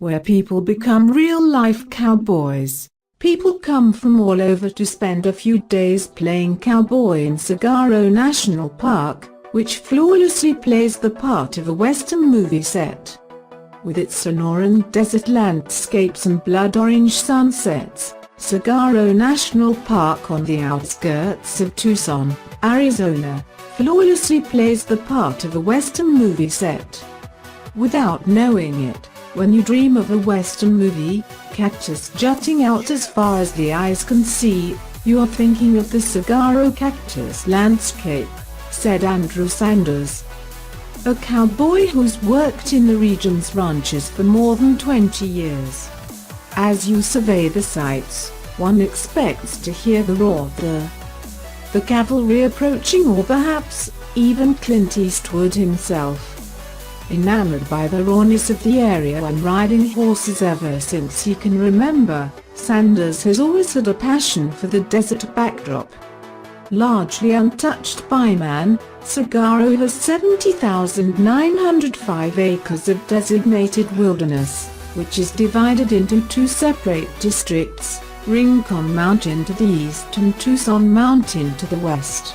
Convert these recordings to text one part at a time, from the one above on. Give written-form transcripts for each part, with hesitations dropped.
where people become real-life cowboys. People come from all over to spend a few days playing cowboy in Saguaro National Park, which flawlessly plays the part of a Western movie set. With its Sonoran desert landscapes and blood orange sunsets, Saguaro National Park on the outskirts of Tucson, Arizona, flawlessly plays the part of a Western movie set. Without knowing it, when you dream of a Western movie, cactus jutting out as far as the eyes can see, you are thinking of the saguaro cactus landscape, said Andrew Sanders, a cowboy who's worked in the region's ranches for more than 20 years. As you survey the sights, one expects to hear the roar of the cavalry approaching, or perhaps even Clint Eastwood himself. Enamored by the rawness of the area and riding horses ever since he can remember, Sanders has always had a passion for the desert backdrop. Largely untouched by man, Saguaro has 70,905 acres of designated wilderness, which is divided into two separate districts, Rincon Mountain to the east and Tucson Mountain to the west.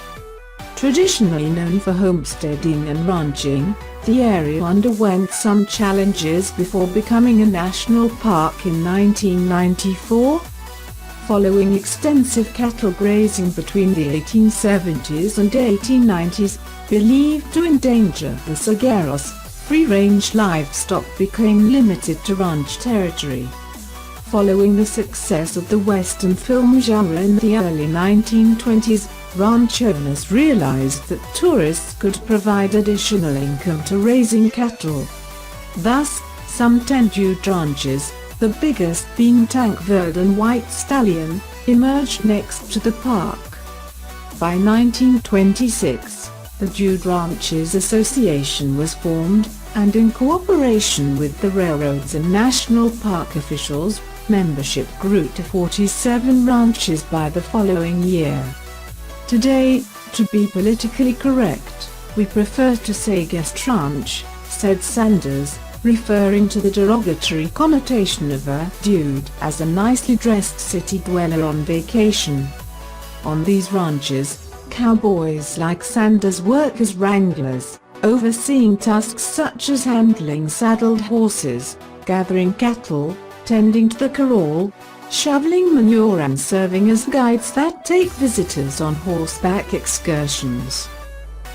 Traditionally known for homesteading and ranching, the area underwent some challenges before becoming a national park in 1994. Following extensive cattle grazing between the 1870s and 1890s, believed to endanger the saguaros, free-range livestock became limited to ranch territory. Following the success of the Western film genre in the early 1920s, ranch owners realized that tourists could provide additional income to raising cattle. Thus, some 10 huge ranches, the biggest being Tank Verde and White Stallion, emerged next to the park. By 1926, the Jude Ranches Association was formed, and in cooperation with the railroads and national park officials, membership grew to 47 ranches by the following year. Today, to be politically correct, we prefer to say guest ranch, said Sanders, referring to the derogatory connotation of a dude as a nicely dressed city dweller on vacation. On these ranches, cowboys like Sanders work as wranglers, overseeing tasks such as handling saddled horses, gathering cattle, tending to the corral, shoveling manure and serving as guides that take visitors on horseback excursions.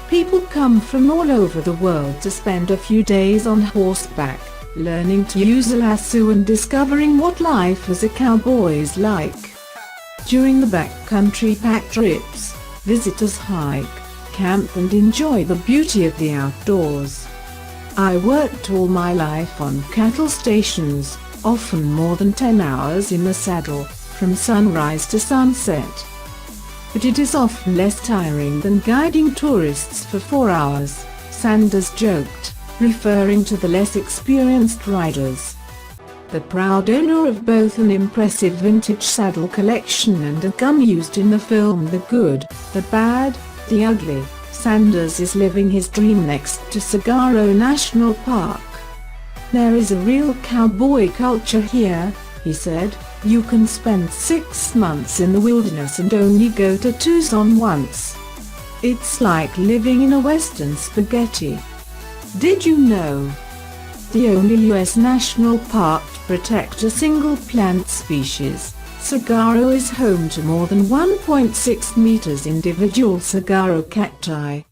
People come from all over the world to spend a few days on horseback, learning to use a lasso and discovering what life as a cowboy is like. During the backcountry pack trips, visitors hike, camp and enjoy the beauty of the outdoors. I worked all my life on cattle stations, often more than 10 hours in the saddle, from sunrise to sunset. But it is often less tiring than guiding tourists for 4 hours, Sanders joked, referring to the less experienced riders. The proud owner of both an impressive vintage saddle collection and a gun used in the film The Good, the Bad, the Ugly, Sanders is living his dream next to Saguaro National Park. There is a real cowboy culture here, he said. You can spend 6 months in the wilderness and only go to Tucson once. It's like living in a Western spaghetti. Did you know? The only U.S. national park to protect a single plant species, Saguaro is home to more than 1.6 meters individual saguaro cacti.